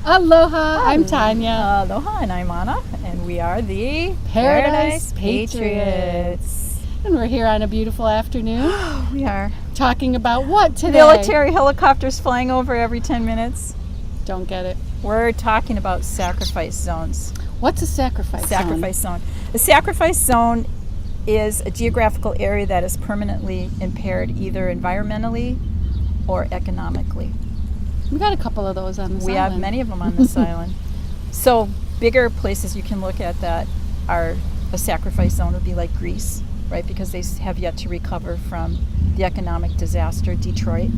Aloha, I'm Tanya. Aloha, and I'm Anna, and we are the Paradise Patriots. And we're here on a beautiful afternoon We are. talking about what today? Military helicopters flying over every 10 minutes. Don't get it. We're talking about sacrifice zones. What's a sacrifice zone? A sacrifice zone is a geographical area that is permanently impaired, either environmentally or economically. We got a couple of those on this We island. have many of them on this island. So bigger places you can look at that are a sacrifice zone would be like Greece, right? Because they have yet to recover from the economic disaster. Detroit,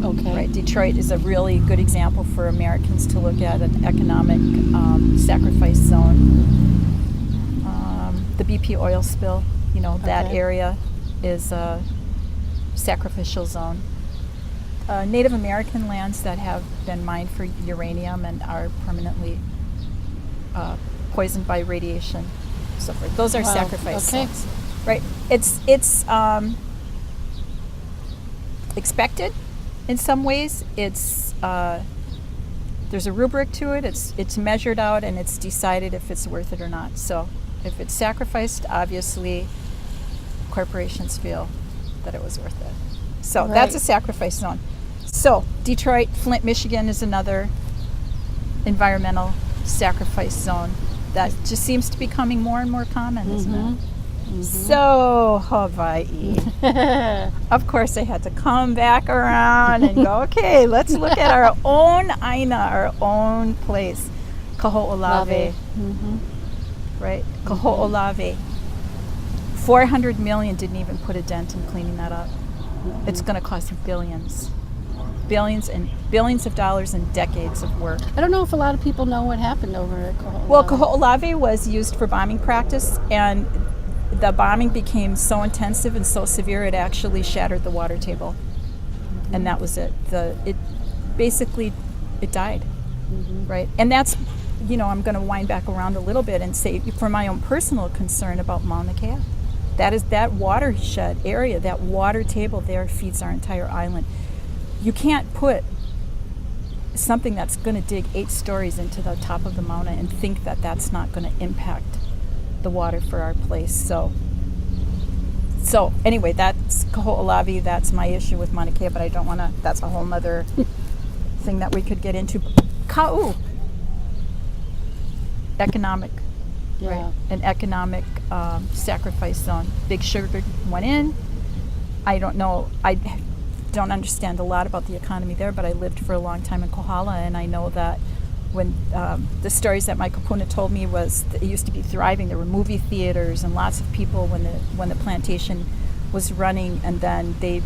Okay. right? Detroit is a really good example for Americans to look at, an economic sacrifice zone. The BP oil spill, that Okay. area is a sacrificial zone. Native American lands that have been mined for uranium and are permanently poisoned by radiation, so forth. Those are Wow. sacrifice Okay. zones, right? It's expected in some ways. It's there's a rubric to it. It's measured out and it's decided if it's worth it or not. So if it's sacrificed, obviously corporations feel that it was worth it. So that's a sacrifice zone. So Detroit, Flint, Michigan is another environmental sacrifice zone that just seems to be becoming more and more common, isn't it? Mm-hmm. So Hawaii. Of course, I had to come back around and go, okay, let's look at our own Aina, our own place, Kaho'olawe, Mm-hmm. right? Kaho'olawe. 400 million didn't even put a dent in cleaning that up. It's going to cost billions and billions of dollars and decades of work. I don't know if a lot of people know what happened over at Kaho'olawe. Well, Kaho'olawe was used for bombing practice, and the bombing became so intensive and so severe it actually shattered the water table, and that was it. It died, right? And that's, I'm going to wind back around a little bit and say, for my own personal concern about Mauna Kea, that watershed area, that water table there feeds our entire island. You can't put something that's going to dig 8 stories into the top of the mountain and think that that's not going to impact the water for our place. So anyway, that's Kaho'olawe. That's my issue with Mauna Kea, but I don't want to. That's a whole nother thing that we could get into. Ka'u, economic, right? An economic sacrifice zone. Big Sugar went in. I don't know. I don't understand a lot about the economy there, but I lived for a long time in Kohala, and I know that when the stories that my kapuna told me was that it used to be thriving. There were movie theaters and lots of people when the plantation was running, and then they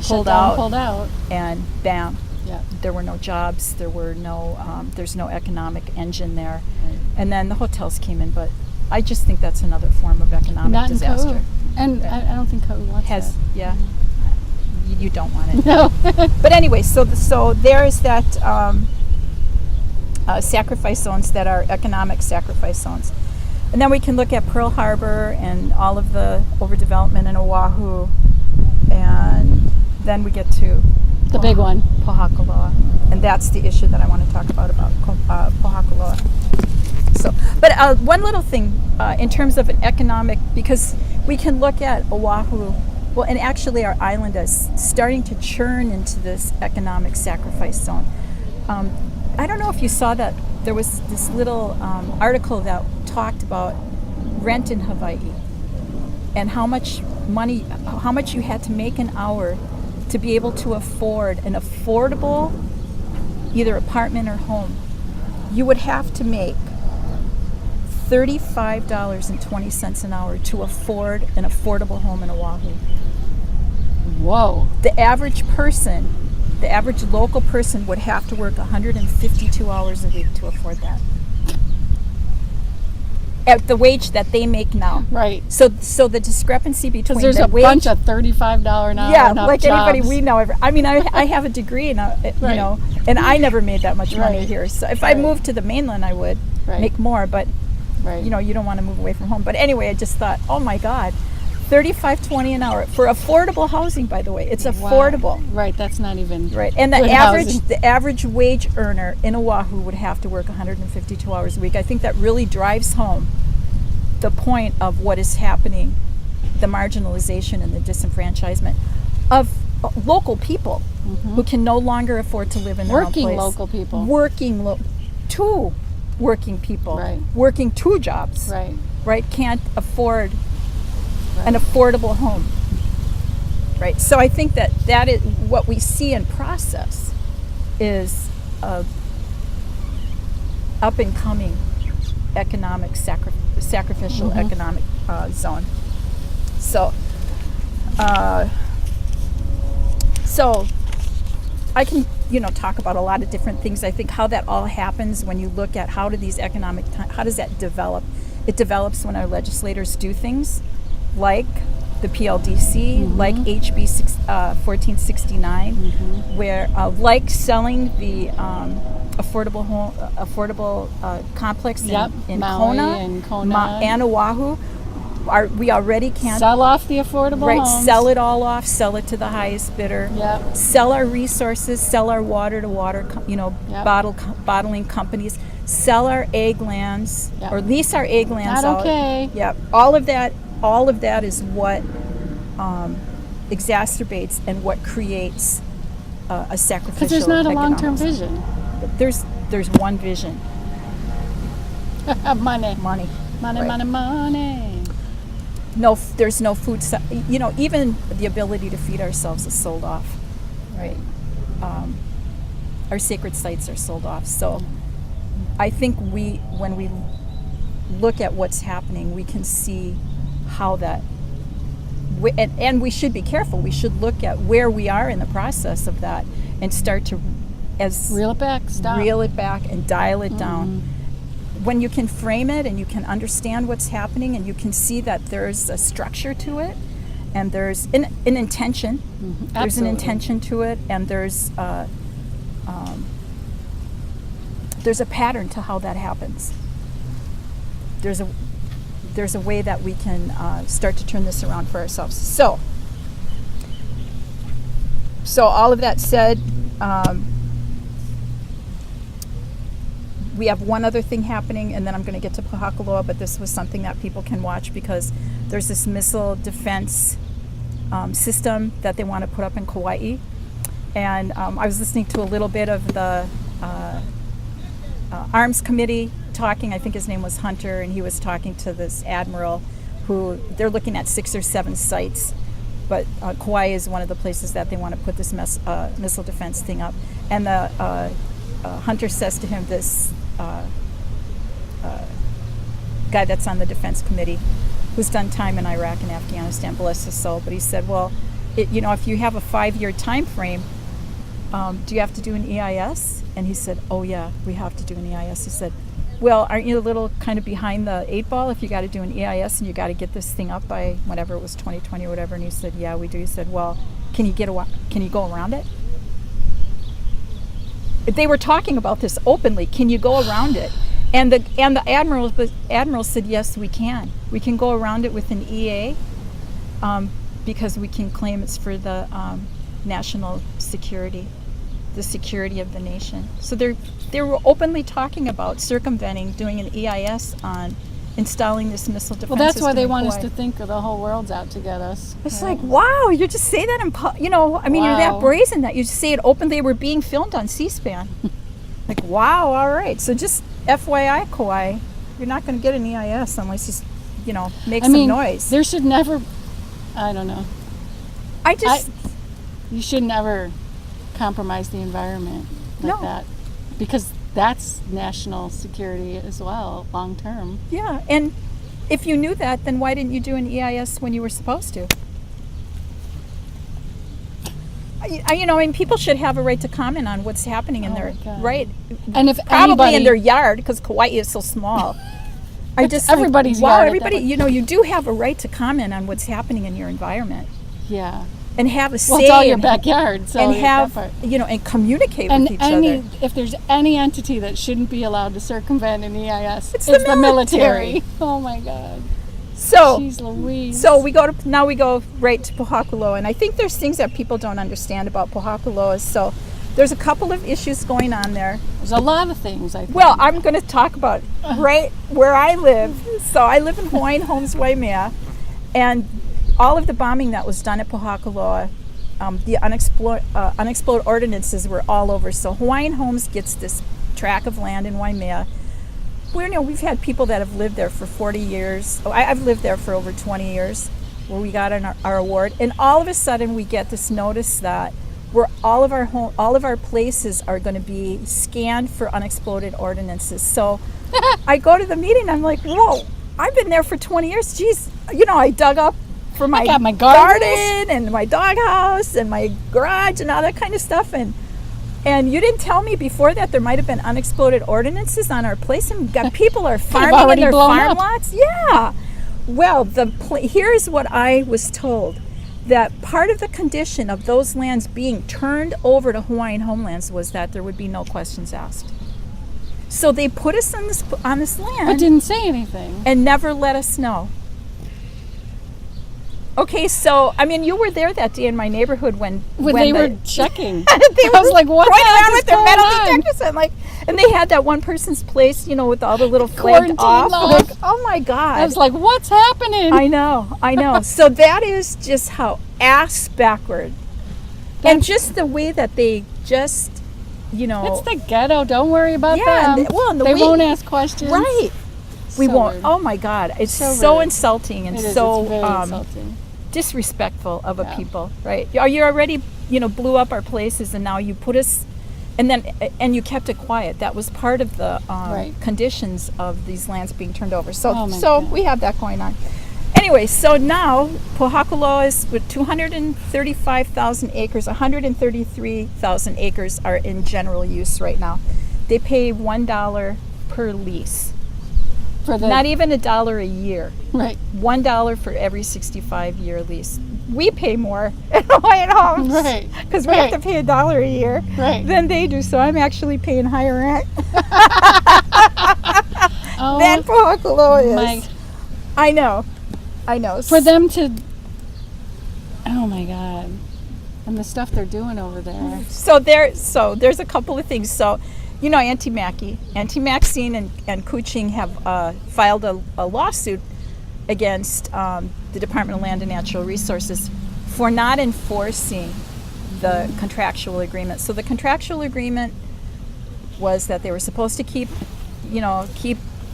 pulled out, and bam, there were no jobs. There were no there's no economic engine there, and then the hotels came in. But I just think that's another form of economic Not disaster. in Ka'u. And I don't think Ka'u wants that. Yeah. You don't want it. No. But anyway, so there is that sacrifice zones that are economic sacrifice zones. And then we can look at Pearl Harbor and all of the overdevelopment in Oahu. And then we get to The big one. Pohakaloa. And that's the issue that I want to talk about Pohakaloa. So, but one little thing in terms of an economic, because we can look at Oahu, well, and actually our island is starting to churn into this economic sacrifice zone. I don't know if you saw that there was this little article that talked about rent in Hawaii and how much you had to make an hour to be able to afford an affordable either apartment or home. You would have to make $35.20 an hour to afford an affordable home in Oahu. Whoa. The average local person would have to work 152 hours a week to afford that. At the wage that they make now. Right. So the discrepancy between there's the a bunch of $35 an hour. Yeah, like jobs. anybody we know. I have a degree, and and I never made that much money here. So if I moved to the mainland, I would make more. But you don't want to move away from home. But anyway, I just thought, oh my God, $35.20 an hour for affordable housing. By the way, it's Wow. affordable. Right, that's not even Right, and good housing. the average wage earner in Oahu would have to work 152 hours a week. I think that really drives home the point of what is happening, the marginalization and the disenfranchisement of local people who can no longer afford to live in their own place. Working local people. Two working people, Right. working two jobs, Right. can't afford an affordable home. Right. So I think that is what we see in process is a up and coming economic sacrificial economic zone. So I can talk about a lot of different things. I think how that all happens when you look at how does that develop? It develops when our legislators do things like the PLDC, like HB 1469, where like selling the affordable complex in Kona and Oahu. We already can't sell off the affordable homes. Sell it all off, sell it to the highest bidder. Yep. Sell our resources, sell our water to water, bottling companies, sell our egg lands, or lease our egg lands Not out. okay. Yep. All of that is what exacerbates and what creates a sacrificial. Because there's not a long-term vision. There's one vision. Money. Right. No, there's no food. Even the ability to feed ourselves is sold off. Right. Our sacred sites are sold off. So I think when we look at what's happening, we can see how that, and we should be careful. We should look at where we are in the process of that and start to reel it back and dial it down. When you can frame it and you can understand what's happening and you can see that there's a structure to it and there's an intention, there's an intention to it, and there's a pattern to how that happens. There's a way that we can start to turn this around for ourselves. So all of that said, we have one other thing happening, and then I'm going to get to Pohakaloa, but this was something that people can watch because there's this missile defense system that they want to put up in Kauai. And I was listening to a little bit of the Arms Committee talking. I think his name was Hunter, and he was talking to this admiral who they're looking at 6 or 7 sites. But Kauai is one of the places that they want to put this missile defense thing up. And the Hunter says to him, this guy that's on the defense committee who's done time in Iraq and Afghanistan, bless his soul, but he said, well, if you have a 5-year time frame, do you have to do an EIS? And he said, oh yeah, we have to do an EIS. He said, well, aren't you a little kind of behind the 8 ball if you got to do an EIS and you got to get this thing up by whenever it was 2020 or whatever? And he said, yeah, we do. He said, well, can you go around it? They were talking about this openly. Can you go around it? And the admiral said, yes, we can. We can go around it with an EA because we can claim it's for the national security, the security of the nation. So they were openly talking about circumventing doing an EIS on installing this missile defense system. Well, that's why they want us to think the whole world's out to get us. It's like, wow, you just say that you're that brazen that you just say it open. They were being filmed on C-SPAN. Like, wow, all right. So just FYI, Kauai, you're not going to get an EIS unless you make some noise. There should never, I don't know. You should never compromise the environment like that, because that's national security as well, long term. Yeah, and if you knew that, then why didn't you do an EIS when you were supposed to? People should have a right to comment on what's happening in their right, and if probably in their yard, because Kauai is so small. Everybody's yard. Everybody, you do have a right to comment on what's happening in your environment. Yeah. And have a say. Well, it's all your backyard. So and have, and communicate with each other. If there's any entity that shouldn't be allowed to circumvent an EIS, it's the military. Oh my God. So, Jeez Louise. so we go right to Pohakuloa, and I think there's things that people don't understand about Pohakuloa. So, there's a couple of issues going on there. There's a lot of things, I think. Well, I'm going to talk about right where I live. So, I live in Hawaiian Homes, Waimea, and all of the bombing that was done at Pohakuloa, the unexploded ordinances were all over. So, Hawaiian Homes gets this tract of land in Waimea. We've had people that have lived there for 40 years. I've lived there for over 20 years, where we got our award, and all of a sudden we get this notice that all of our places are going to be scanned for unexploded ordinances. So I go to the meeting. I'm like, whoa! I've been there for 20 years. Geez, I dug up for my garden and my doghouse and my garage and all that kind of stuff, and you didn't tell me before that there might have been unexploded ordinances on our place, and people are farming in their farm lots. Yeah. Well, here's what I was told, that part of the condition of those lands being turned over to Hawaiian Homelands was that there would be no questions asked. So they put us on this land, but didn't say anything, and never let us know. Okay, so you were there that day in my neighborhood when they were checking. They I was like, "What?" Going around with their metal detectors, and they had that one person's place, with all the little flagged off. Like, oh my God! I was like, "What's happening?" I know. So that is just how ass backward, and just the way that they just, It's the ghetto. Don't worry about them. They won't ask questions. Right. We won't. Rude. Oh my God! It's so rude. Insulting and It's very insulting. Disrespectful of a people, right? You already, blew up our places, and now you put us, and you kept it quiet. That was part of the conditions of these lands being turned over. So we have that going on. Anyway, so now Pohakuloa is with 235,000 acres. 133,000 acres are in general use right now. They pay $1 per lease. Not even $1 a year. Right. $1 for every 65-year lease. We pay more at Hawaiian Homes. Right. Because we have to pay $1 a year than they do. So I'm actually paying higher rent than Pohakuloa is. I know. For them to, oh my God, and the stuff they're doing over there. So there's a couple of things. So, Auntie Maxine and Kuching have filed a lawsuit against the Department of Land and Natural Resources for not enforcing the contractual agreement. So the contractual agreement was that they were supposed to keep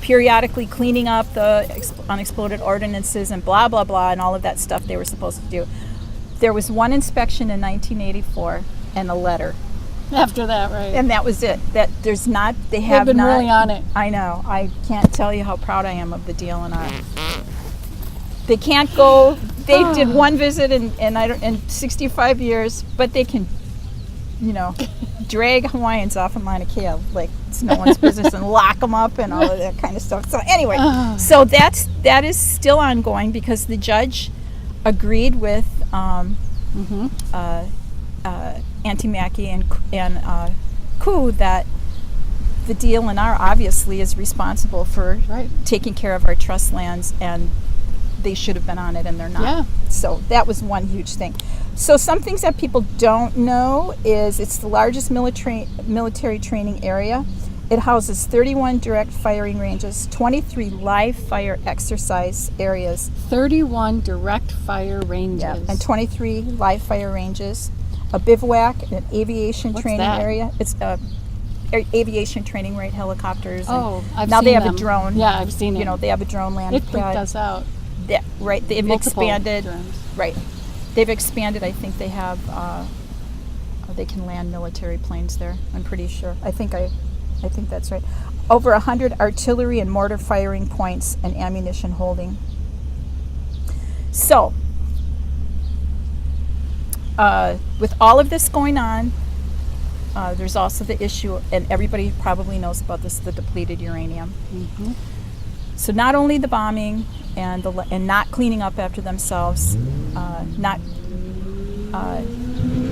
periodically cleaning up the unexploded ordinances and blah, blah, blah, and all of that stuff they were supposed to do. There was one inspection in 1984 and a letter. After that, right. And that was it. They've been really on it. I know. I can't tell you how proud I am of the DLNR. They can't go, they did one visit in 65 years, but they can, drag Hawaiians off of Mauna Kea like it's no one's business and lock them up and all of that kind of stuff. So anyway, so that is still ongoing because the judge agreed with Auntie Mackie and Ku that the DLNR obviously is responsible for taking care of our trust lands, and they should have been on it and they're not. Yeah. So that was one huge thing. So some things that people don't know is it's the largest military training area. It houses 31 direct firing ranges, 23 live fire exercise areas. 31 direct fire ranges. Yeah, and 23 live fire ranges. A bivouac, an aviation training area. It's aviation training, right? Helicopters. I've now seen they have them. a drone. Yeah, I've seen it. They have a drone landing It freaked us out. Right, they've Multiple expanded. drones. Right, they've expanded. I think they have. They can land military planes there. I'm pretty sure. I think that's right. Over 100 artillery and mortar firing points and ammunition holding. So, with all of this going on, there's also the issue, and everybody probably knows about this, the depleted uranium. Mm-hmm. So not only the bombing and not cleaning up after themselves, not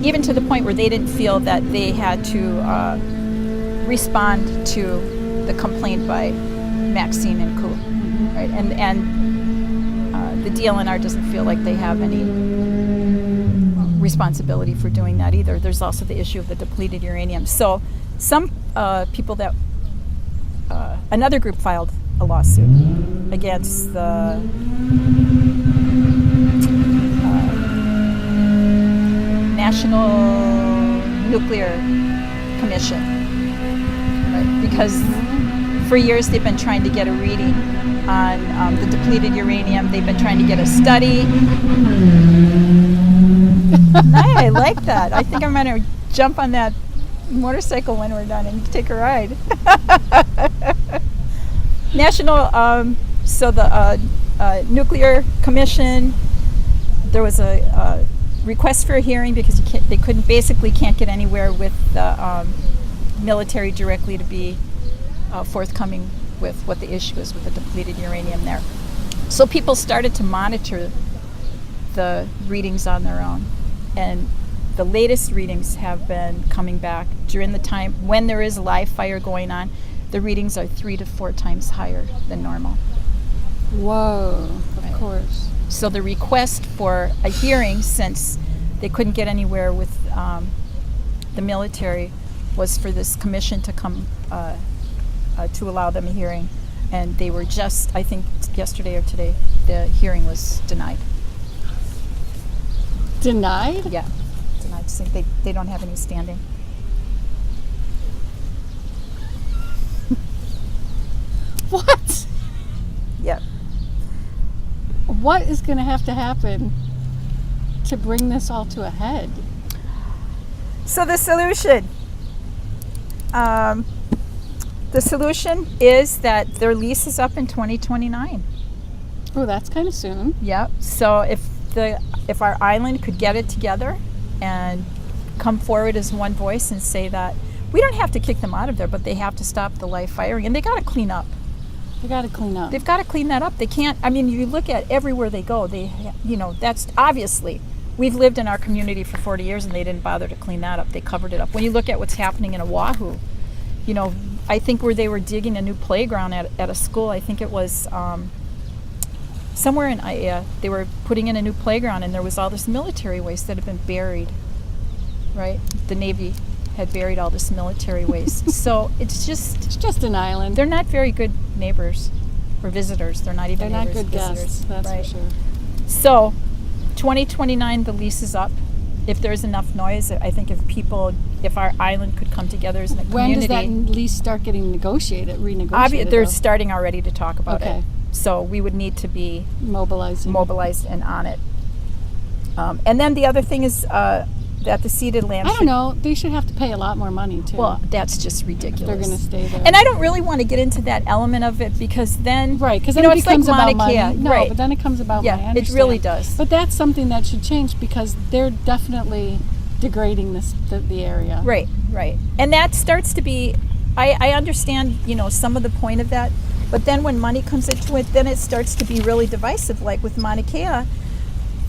even to the point where they didn't feel that they had to respond to the complaint by Maxine and Ku, right? And the DLNR doesn't feel like they have any responsibility for doing that either. There's also the issue of the depleted uranium. So some people that, another group filed a lawsuit against the National Nuclear Commission, right? Because for years they've been trying to get a reading on the depleted uranium. They've been trying to get a study. I like that. I think I'm going to jump on that motorcycle when we're done and take a ride. National, so the Nuclear Commission, there was a request for a hearing because they can't get anywhere with the military directly to be forthcoming with what the issue is with the depleted uranium there. So people started to monitor the readings on their own, and the latest readings have been coming back during the time when there is live fire going on. The readings are 3 to 4 times higher than normal. Whoa, of course. So the request for a hearing, since they couldn't get anywhere with the military, was for this commission to come to allow them a hearing. And they were just, I think yesterday or today, the hearing was denied. Denied? Yeah, denied. So they don't have any standing. What? Yeah. What is going to have to happen to bring this all to a head? So the solution is that their lease is up in 2029. Oh, that's kind of soon. Yep. So if our island could get it together and come forward as one voice and say that we don't have to kick them out of there, but they have to stop the live firing, and they got to clean up. They got to clean up. They've got to clean that up. They can't. I mean, you look at everywhere they go. That's obviously. We've lived in our community for 40 years, and they didn't bother to clean that up. They covered it up. When you look at what's happening in Oahu, I think where they were digging a new playground at a school, I think it was somewhere in Aiea, they were putting in a new playground, and there was all this military waste that had been buried, right? The Navy had buried all this military waste. So it's just an island. They're not very good neighbors or visitors. They're not even They're not neighbors, good visitors, guests, that's right? for sure. So 2029, the lease is up. If there's enough noise, I think if our island could come together as a community. When does that lease start getting renegotiated? They're starting already to talk about Okay. it. So we would need to be mobilized and on it. And then the other thing is that the ceded land. I don't know. They should have to pay a lot more money too. Well, that's just ridiculous. They're going to stay there. And I don't really want to get into that element of it because then, right? Because then it becomes about Mauna Kea. money. No, right. but then it comes about money. I Yeah, it understand. really does. But that's something that should change because they're definitely degrading the area. Right. And that starts to be. I understand, some of the point of that, but then when money comes into it, then it starts to be really divisive. Like with Mauna Kea,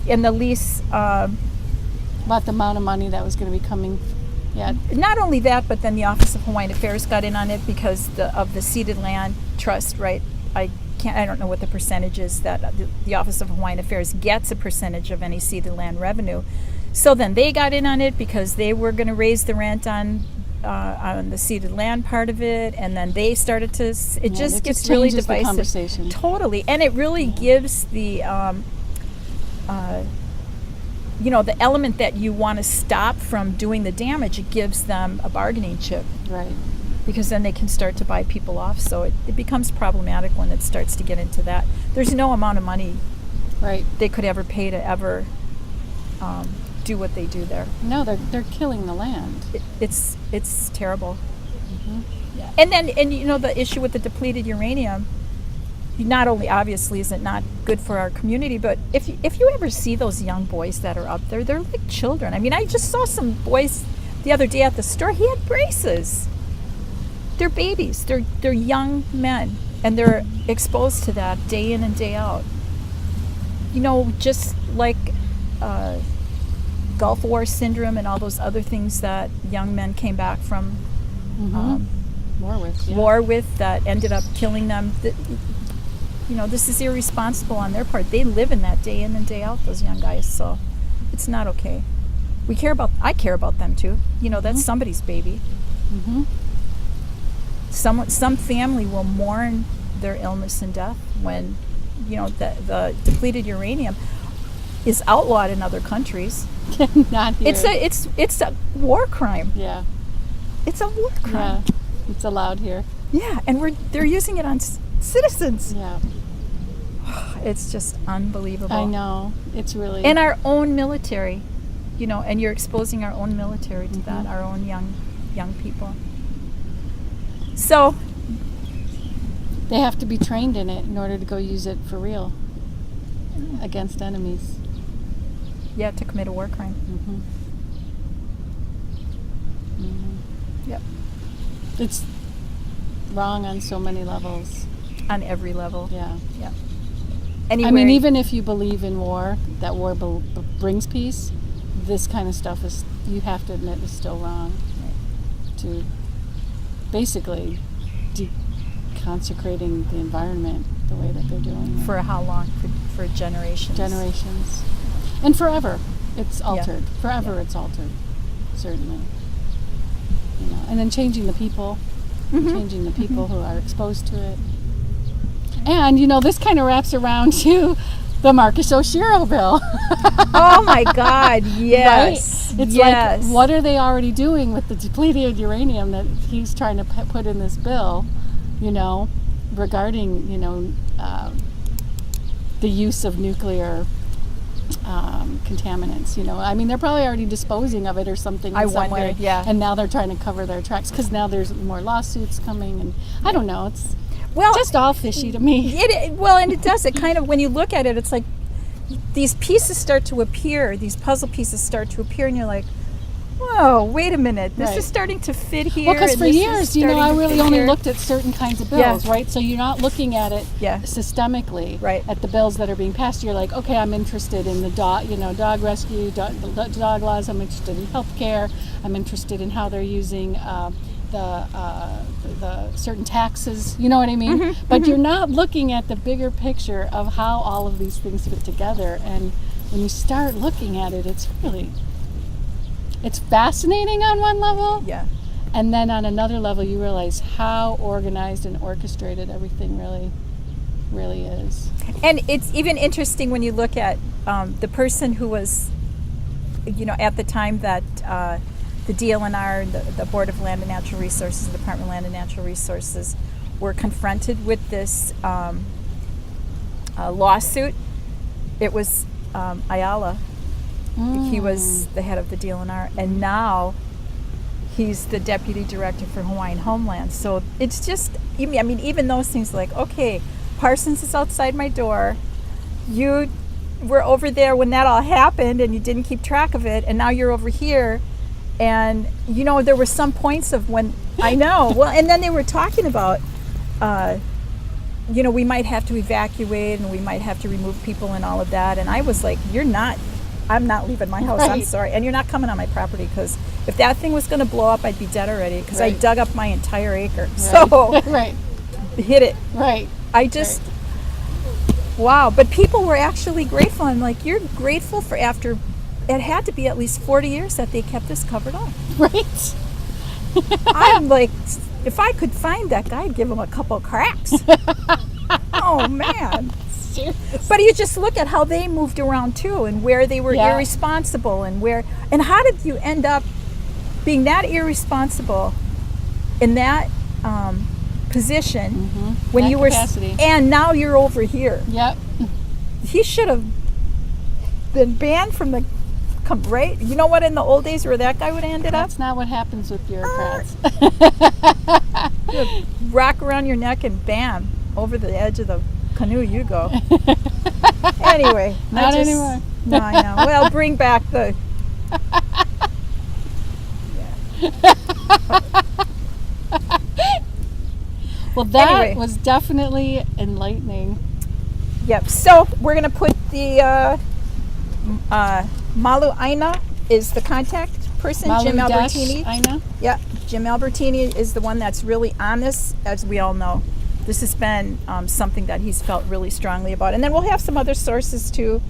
and the lease. About the amount of money that was going to be coming. Yeah. Not only that, but then the Office of Hawaiian Affairs got in on it because of the ceded land trust, right? I don't know what the percentage is that the Office of Hawaiian Affairs gets a percentage of any ceded land revenue. So then they got in on it because they were going to raise the rent on the ceded land part of it, and then they started to. It just gets really divisive. The conversation. Totally, and it really gives the. The element that you want to stop from doing the damage, it gives them a bargaining chip. Right. Because then they can start to buy people off. So it becomes problematic when it starts to get into that. There's no amount of money right. they could ever pay to ever do what they do there. No, they're killing the land. It's terrible. Mm-hmm. Yeah. And then the issue with the depleted uranium. Not only obviously is it not good for our community, but if you ever see those young boys that are up there, they're like children. I mean, I just saw some boys the other day at the store. He had braces. They're babies. They're young men, and they're exposed to that day in and day out. Just like Gulf War syndrome and all those other things that young men came back from war with that ended up killing them. this is irresponsible on their part. They live in that day in and day out, those young guys, so it's not okay. I care about them too. That's somebody's baby. Mm-hmm. Some family will mourn their illness and death when, the depleted uranium is outlawed in other countries. Not here. It's a war crime. Yeah. It's a war crime. Yeah. It's allowed here. Yeah, and they're using it on citizens. Yeah. It's just unbelievable. I know. It's really. And our own military, and you're exposing our own military to that, our own young people. So they have to be trained in it in order to go use it for real against enemies. Yeah, to commit a war crime. Mm-hmm. Mm-hmm. Yep. It's wrong on so many levels. On every level. Yeah. Yeah. Even if you believe in war, that war brings peace, this kind of stuff is, you have to admit, is still wrong. Right. To basically consecrating the environment the way that they're doing it. For how long? For generations. Generations. And forever. It's altered. Yeah. Forever it's altered. Certainly. And then changing the people. Changing the people who are exposed to it. And, this kind of wraps around to the Marcus Oshiro bill. Oh my God, yes. Right? It's yes. like, what are they already doing with the depleted uranium that he's trying to put in this bill, regarding, the use of nuclear contaminants, they're probably already disposing of it or something in some way. Yeah. And now they're trying to cover their tracks because now there's more lawsuits coming, and I don't know, it's just all fishy to me. And it does. It kind of, when you look at it, it's like these pieces start to appear, these puzzle pieces start to appear, and you're like, whoa, wait a minute, this is starting to fit here. Well, because for years, I really only here. looked at certain kinds of bills, right? So you're not looking at it systemically, right, at the bills that are being passed. You're like, okay, I'm interested in the dog rescue, dog laws. I'm interested in healthcare. I'm interested in how they're using the certain taxes. You know what I mean? But you're not looking at the bigger picture of how all of these things fit together. And when you start looking at it, it's fascinating on one level. Yeah. And then on another level, you realize how organized and orchestrated everything really is. And it's even interesting when you look at the person who was, at the time that the DLNR, the Board of Land and Natural Resources, the Department of Land and Natural Resources, were confronted with this lawsuit. It was Ayala. He was the head of the DLNR, and now he's the deputy director for Hawaiian Homeland. So it's just, even those things, like, okay, Parsons is outside my door. You were over there when that all happened, and you didn't keep track of it, and now you're over here. And, there were some points of when, I know, well, and then they were talking about, we might have to evacuate, and we might have to remove people and all of that. And I was like, I'm not leaving my house. Right. I'm sorry. And you're not coming on my property, because if that thing was going to blow up, I'd be dead already, because I dug up my entire acre. Right. So hit it. Right. I just, wow. But people were actually grateful. I'm like, you're grateful for after, it had to be at least 40 years that they kept this covered up. Right. I'm like, if I could find that guy, I'd give him a couple cracks. Oh, man. But you just look at how they moved around too, and where they were irresponsible, and how did you end up being that irresponsible in that position when that you capacity. and now you're over here. Yep. He should have been banned from the right. You know what? In the old days, where that guy would have ended up. That's not what happens with bureaucrats. Rock around your neck and bam, over the edge of the canoe you go. Anyway, not anymore. No, I know. Well, bring back the. Well, that was definitely enlightening. Yep. So we're gonna put the Malu Aina is the contact person. Malu Jim Albertini. Aina. Yeah, Jim Albertini is the one that's really on this, as we all know. this has been something that he's felt really strongly about. And then we'll have some other sources too.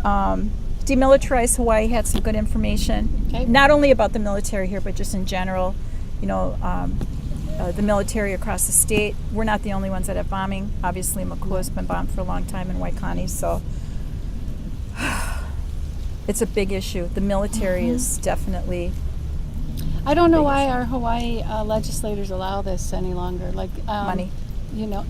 Demilitarize Hawaii had some good information, Okay. not only about the military here, but just in general. The military across the state. We're not the only ones that have bombing. Obviously, Makua has been bombed for a long time in Waikani, so it's a big issue. The military is definitely. I don't know why our Hawaii legislators allow this any longer. Like Money.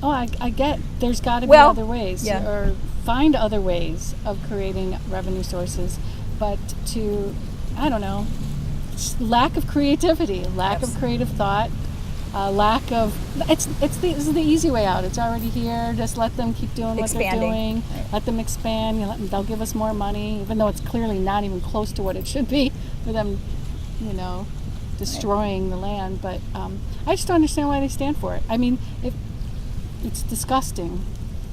I get there's got to be Well, other ways, yeah. or find other ways of creating revenue sources, but I don't know, lack of creativity, lack of creative thought, lack of this is the easy way out. It's already here. Just let them keep doing what they're doing. Right. Let them expand. They'll give us more money, even though it's clearly not even close to what it should be for them. Destroying the land. But I just don't understand why they stand for it. I mean, it's disgusting